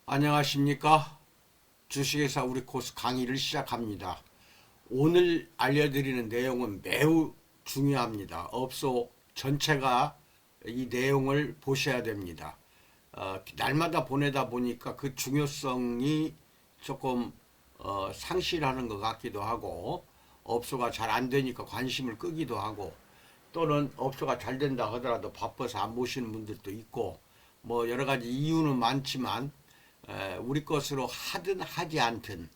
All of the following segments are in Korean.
안녕하십니까? 주식회사 우리 코스 강의를 시작합니다. 오늘 알려드리는 내용은 매우 중요합니다. 업소 전체가 이 내용을 보셔야 됩니다. 날마다 보내다 보니까 그 중요성이 조금 상실하는 것 같기도 하고, 업소가 잘 안 되니까 관심을 끄기도 하고, 또는 업소가 잘 된다 하더라도 바빠서 안 보시는 분들도 있고, 뭐 여러 가지 이유는 많지만 우리 것으로 하든 하지 않든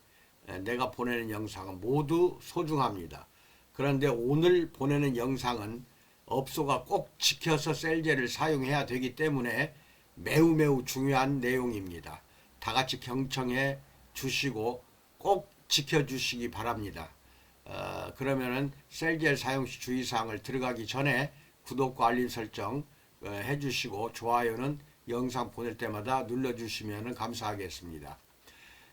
내가 보내는 영상은 모두 소중합니다. 그런데 오늘 보내는 영상은 업소가 꼭 지켜서 셀제를 사용해야 되기 때문에 매우 중요한 내용입니다. 다 같이 경청해 주시고 꼭 지켜주시기 바랍니다. 그러면은 셀젤 사용 시 주의사항을 들어가기 전에 구독과 알림 설정 해주시고 좋아요는 영상 보낼 때마다 눌러주시면 감사하겠습니다.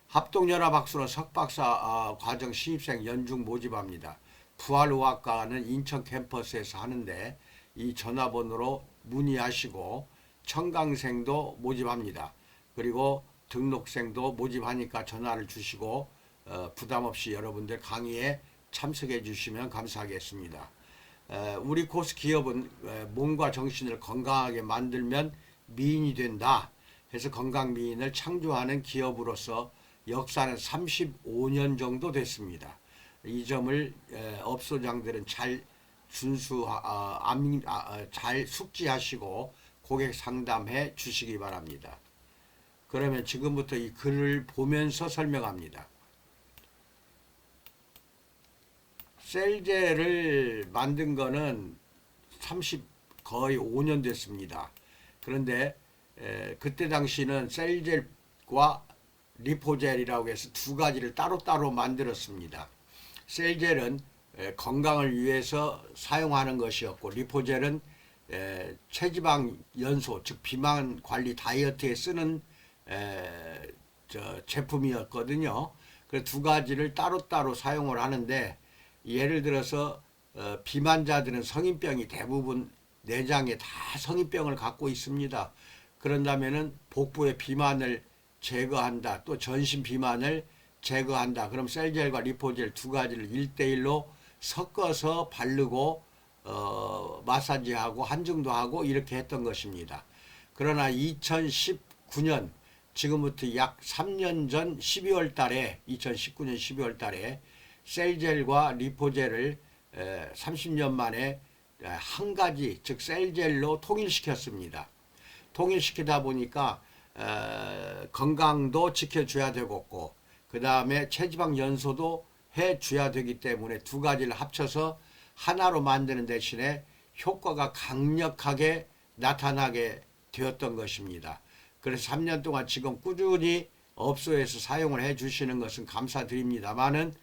합동연합학술원 석박사 과정 신입생 연중 모집합니다. 부활의학과는 인천 캠퍼스에서 하는데 이 전화번호로 문의하시고 청강생도 모집합니다. 그리고 등록생도 모집하니까 전화를 주시고 부담 없이 여러분들 강의에 참석해 주시면 감사하겠습니다. 우리 코스 기업은 몸과 정신을 건강하게 만들면 미인이 된다 해서 건강미인을 창조하는 기업으로서 역사는 35년 정도 됐습니다. 이 점을 업소장들은 잘 잘 숙지하시고 고객 상담해 주시기 바랍니다. 그러면 지금부터 이 글을 보면서 설명합니다. 셀제를 만든 거는 거의 5년 됐습니다. 그런데 그때 당시는 셀젤과 리포젤이라고 해서 두 가지를 따로따로 만들었습니다. 셀젤은 건강을 위해서 사용하는 것이었고, 리포젤은 체지방 연소, 즉 비만 관리 다이어트에 쓰는 제품이었거든요. 그 두 가지를 따로따로 사용을 하는데, 예를 들어서 비만자들은 성인병이 대부분 내장에 다 성인병을 갖고 있습니다. 그런다면은 복부의 비만을 제거한다, 또 전신 비만을 제거한다. 그럼 셀젤과 리포젤 두 가지를 1대1로 섞어서 바르고 마사지하고 한증도 하고 이렇게 했던 것입니다. 그러나 2019년 지금부터 약 3년 전 12월 달에 2019년 12월 달에 셀젤과 리포젤을 30년 만에 한 가지, 즉 셀젤로 통일시켰습니다. 통일시키다 보니까 건강도 지켜줘야 되겠고, 그 다음에 체지방 연소도 해줘야 되기 때문에 두 가지를 합쳐서 하나로 만드는 대신에 효과가 강력하게 나타나게 되었던 것입니다. 그래서 3년 동안 지금 꾸준히 업소에서 사용을 해 주시는 것은 감사드립니다만은,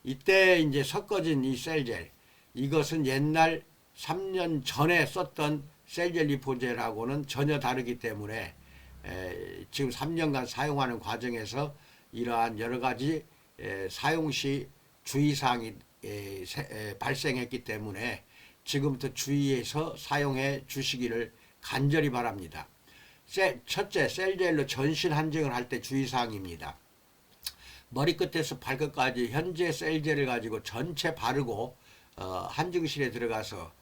이때 이제 섞어진 이 셀젤, 이것은 옛날 3년 전에 썼던 셀젤 리포젤하고는 전혀 다르기 때문에 지금 3년간 사용하는 과정에서 이러한 여러 가지 사용 시 주의사항이 발생했기 때문에 지금부터 주의해서 사용해 주시기를 간절히 바랍니다. 첫째, 셀젤로 전신 한증을 할 때 주의사항입니다. 머리끝에서 발끝까지 현재 셀젤을 가지고 전체 바르고 한증실에 들어가서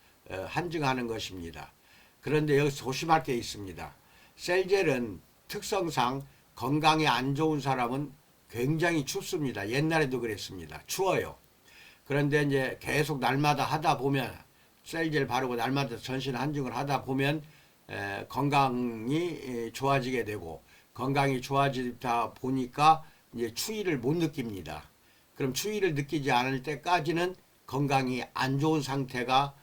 한증하는 것입니다. 그런데 여기서 조심할 게 있습니다. 셀젤은 특성상 건강에 안 좋은 사람은 굉장히 춥습니다. 옛날에도 그랬습니다. 추워요. 그런데 이제 계속 날마다 하다 보면, 셀젤 바르고 날마다 전신 한증을 하다 보면 건강이 좋아지게 되고, 건강이 좋아지다 보니까 이제 추위를 못 느낍니다. 그럼 추위를 느끼지 않을 때까지는 건강이 안 좋은 상태가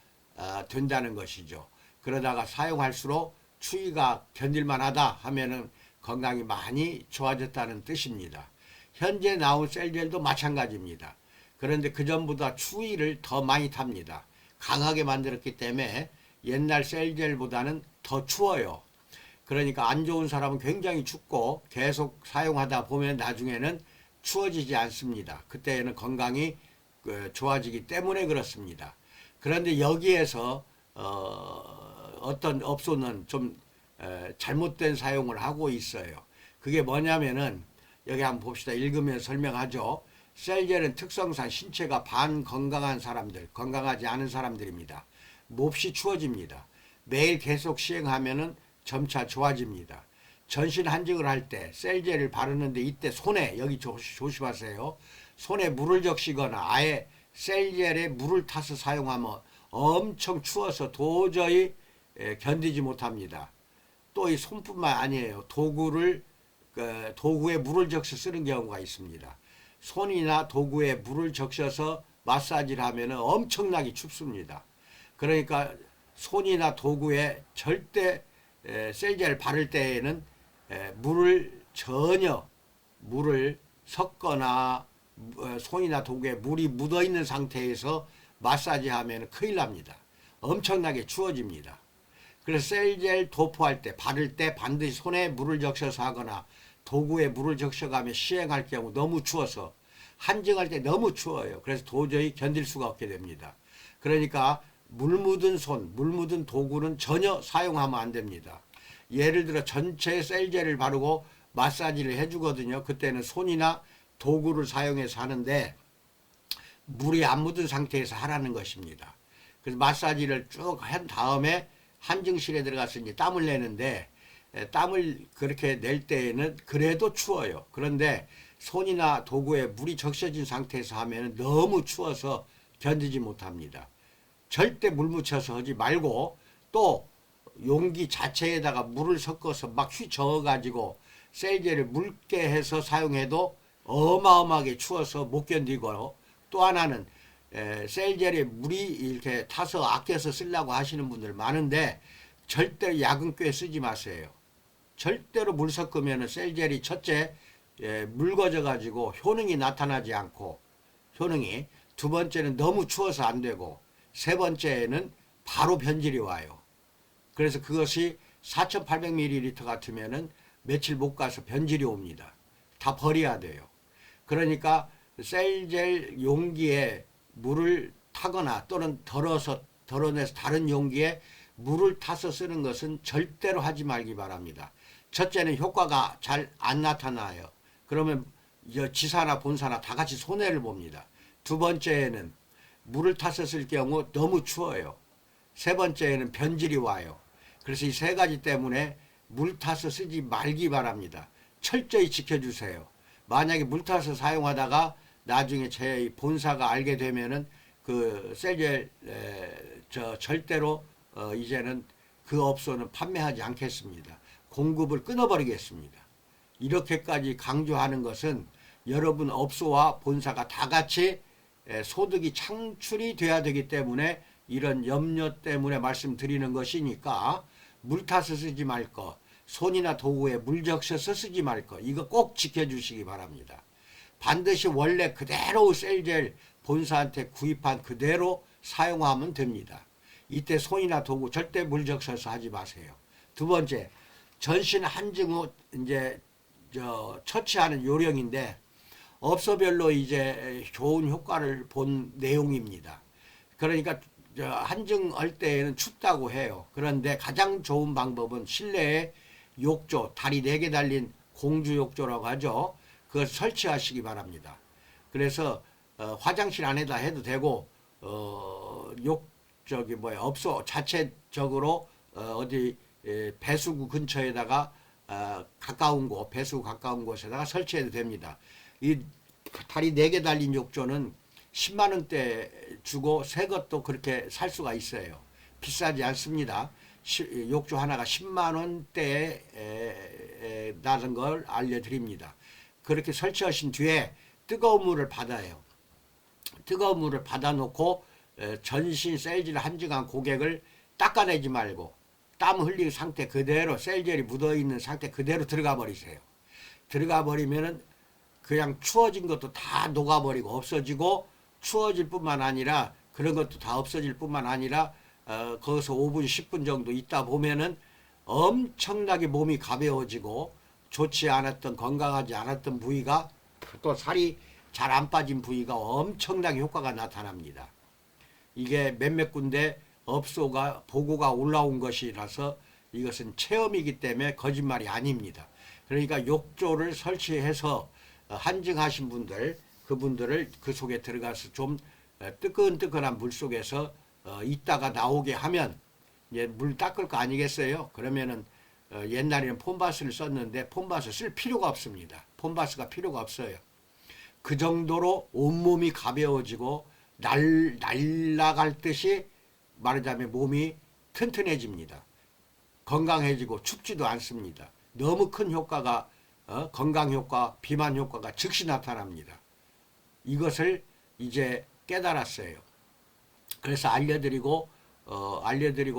된다는 것이죠. 그러다가 사용할수록 추위가 견딜만 하다 하면은 건강이 많이 좋아졌다는 뜻입니다. 현재 나온 셀젤도 마찬가지입니다. 그런데 그전보다 추위를 더 많이 탑니다. 강하게 만들었기 때문에 옛날 셀젤보다는 더 추워요. 그러니까 안 좋은 사람은 굉장히 춥고 계속 사용하다 보면 나중에는 추워지지 않습니다. 그때는 건강이 좋아지기 때문에 그렇습니다. 그런데 여기에서 어떤 업소는 좀 잘못된 사용을 하고 있어요. 그게 뭐냐면은 여기 한번 봅시다. 읽으면 설명하죠. 셀젤은 특성상 신체가 반건강한 사람들, 건강하지 않은 사람들입니다. 몹시 추워집니다. 매일 계속 시행하면은 점차 좋아집니다. 전신 한증을 할 때 셀젤을 바르는데 이때 손에, 여기 조심하세요. 손에 물을 적시거나 아예 셀젤에 물을 타서 사용하면 엄청 추워서 도저히 견디지 못합니다. 또 이 손뿐만 아니에요. 도구에 물을 적셔 쓰는 경우가 있습니다. 손이나 도구에 물을 적셔서 마사지를 하면 엄청나게 춥습니다. 그러니까 손이나 도구에 절대 셀젤을 바를 때에는 물을 섞거나 손이나 도구에 물이 묻어 있는 상태에서 마사지하면 큰일 납니다. 엄청나게 추워집니다. 그래서 셀젤 도포할 때, 바를 때 반드시 손에 물을 적셔서 하거나 도구에 물을 적셔가며 시행할 경우 너무 추워서 한증할 때 너무 추워요. 그래서 도저히 견딜 수가 없게 됩니다. 그러니까 물 묻은 손, 물 묻은 도구는 전혀 사용하면 안 됩니다. 예를 들어 전체 셀젤을 바르고 마사지를 해주거든요. 그때는 손이나 도구를 사용해서 하는데 물이 안 묻은 상태에서 하라는 것입니다. 그래서 마사지를 쭉 한 다음에 한증실에 들어가서 이제 땀을 내는데 땀을 그렇게 낼 때에는 그래도 추워요. 그런데 손이나 도구에 물이 적셔진 상태에서 하면 너무 추워서 견디지 못합니다. 절대 물 묻혀서 하지 말고 또 용기 자체에다가 물을 섞어서 막 휘저어 가지고 셀젤을 묽게 해서 사용해도 어마어마하게 추워서 못 견디고, 또 하나는 셀젤에 물이 이렇게 타서 아껴서 쓰려고 하시는 분들 많은데 절대 야근꾀 쓰지 마세요. 절대로 물 섞으면 셀젤이 첫째 묽어져 가지고 효능이 나타나지 않고, 두 번째는 너무 추워서 안 되고, 세 번째는 바로 변질이 와요. 그래서 그것이 4800ml 같으면은 며칠 못 가서 변질이 옵니다. 다 버려야 돼요. 그러니까 셀젤 용기에 물을 타거나 또는 덜어내서 다른 용기에 물을 타서 쓰는 것은 절대로 하지 말기 바랍니다. 첫째는 효과가 잘 안 나타나요. 그러면 지사나 본사나 다 같이 손해를 봅니다. 두 번째는 물을 타서 쓸 경우 너무 추워요. 세 번째는 변질이 와요. 그래서 이 세 가지 때문에 물 타서 쓰지 말기 바랍니다. 철저히 지켜주세요. 만약에 물 타서 사용하다가 나중에 제 본사가 알게 되면은 그 셀젤 절대로 이제는 그 업소는 판매하지 않겠습니다. 공급을 끊어버리겠습니다. 이렇게까지 강조하는 것은 여러분 업소와 본사가 다 같이 소득이 창출이 돼야 되기 때문에 이런 염려 때문에 말씀드리는 것이니까 물 타서 쓰지 말 것, 손이나 도구에 물 적셔서 쓰지 말 것, 이거 꼭 지켜주시기 바랍니다. 반드시 원래 그대로 셀젤 본사한테 구입한 그대로 사용하면 됩니다. 이때 손이나 도구 절대 물 적셔서 하지 마세요. 두 번째, 전신 한증 후 이제 처치하는 요령인데 업소별로 이제 좋은 효과를 본 내용입니다. 그러니까 한증할 때에는 춥다고 해요. 그런데 가장 좋은 방법은 실내에 욕조, 다리 4개 달린 공주 욕조라고 하죠. 그걸 설치하시기 바랍니다. 그래서 화장실 안에다 해도 되고 업소 자체적으로 어디 배수구 근처에다가 배수구 가까운 곳에다가 설치해도 됩니다. 이 다리 4개 달린 욕조는 10만 원대 주고 새 것도 그렇게 살 수가 있어요. 비싸지 않습니다. 욕조 하나가 10만 원대에 나는 걸 알려드립니다. 그렇게 설치하신 뒤에 뜨거운 물을 받아요. 뜨거운 물을 받아놓고 전신 셀젤 한증한 고객을 닦아내지 말고 땀 흘린 상태 그대로, 셀젤이 묻어있는 상태 그대로 들어가 버리세요. 들어가 버리면은 그냥 추워진 것도 다 녹아버리고 없어지고, 추워질 뿐만 아니라 그런 것도 다 없어질 뿐만 아니라 거기서 5분 10분 정도 있다 보면은 엄청나게 몸이 가벼워지고 좋지 않았던, 건강하지 않았던 부위가, 또 살이 잘 안 빠진 부위가 엄청나게 효과가 나타납니다. 이게 몇몇 군데 업소가 보고가 올라온 것이라서 이것은 체험이기 때문에 거짓말이 아닙니다. 그러니까 욕조를 설치해서 한증하신 분들, 그분들을 그 속에 들어가서 좀 뜨끈뜨끈한 물 속에서 있다가 나오게 하면 이제 물 닦을 거 아니겠어요? 그러면은 옛날에는 폼바스를 썼는데 폼바스 쓸 필요가 없습니다. 폼바스가 필요가 없어요. 그 정도로 온몸이 가벼워지고 날아갈 듯이 말하자면 몸이 튼튼해집니다. 건강해지고 춥지도 않습니다. 너무 큰 효과가 건강 효과, 비만 효과가 즉시 나타납니다. 이것을 이제 깨달았어요. 그래서 알려드리고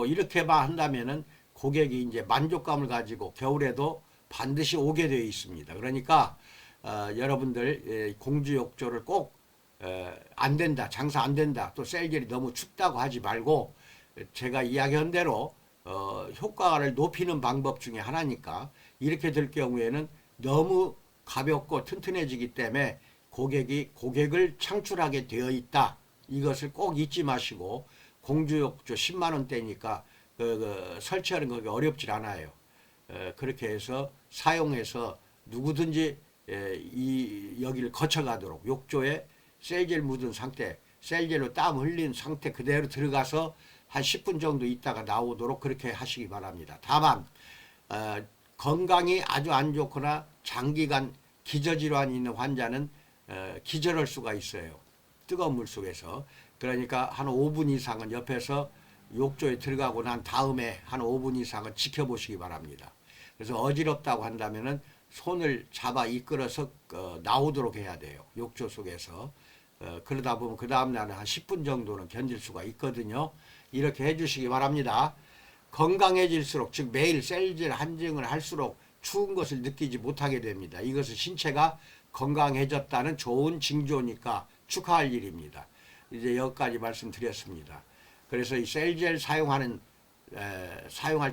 이렇게만 한다면은 고객이 이제 만족감을 가지고 겨울에도 반드시 오게 되어 있습니다. 그러니까 여러분들 공주욕조를 꼭 안 된다, 장사 안 된다, 또 셀겔이 너무 춥다고 하지 말고 제가 이야기한 대로 효과를 높이는 방법 중에 하나니까 이렇게 될 경우에는 너무 가볍고 튼튼해지기 때문에 고객을 창출하게 되어 있다. 이것을 꼭 잊지 마시고 공주욕조 10만 원대니까 설치하는 거 어렵질 않아요. 그렇게 해서 사용해서 누구든지 여기를 거쳐가도록 욕조에 셀겔 묻은 상태, 셀겔로 땀 흘린 상태 그대로 들어가서 한 10분 정도 있다가 나오도록 그렇게 하시기 바랍니다. 다만 건강이 아주 안 좋거나 장기간 기저질환이 있는 환자는 기절할 수가 있어요. 뜨거운 물 속에서. 그러니까 한 5분 이상은 옆에서 욕조에 들어가고 난 다음에 한 5분 이상은 지켜보시기 바랍니다. 그래서 어지럽다고 한다면은 손을 잡아 이끌어서 나오도록 해야 돼요. 욕조 속에서. 그러다 보면 그 다음날은 한 10분 정도는 견딜 수가 있거든요. 이렇게 해주시기 바랍니다. 건강해질수록, 즉 매일 셀겔 한증을 할수록 추운 것을 느끼지 못하게 됩니다. 이것은 신체가 건강해졌다는 좋은 징조니까 축하할 일입니다. 이제 여기까지 말씀드렸습니다. 그래서 이 셀겔 사용할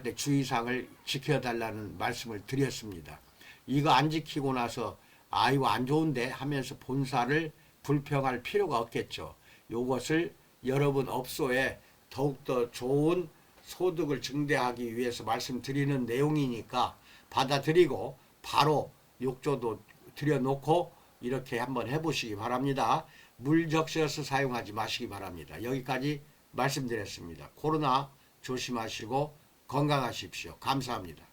때 주의사항을 지켜달라는 말씀을 드렸습니다. 이거 안 지키고 나서 이거 안 좋은데 하면서 본사를 불평할 필요가 없겠죠. 이것을 여러분 업소에 더욱더 좋은 소득을 증대하기 위해서 말씀드리는 내용이니까 받아들이고 바로 욕조도 들여놓고 이렇게 한번 해보시기 바랍니다. 물 적셔서 사용하지 마시기 바랍니다. 여기까지 말씀드렸습니다. 코로나 조심하시고 건강하십시오. 감사합니다.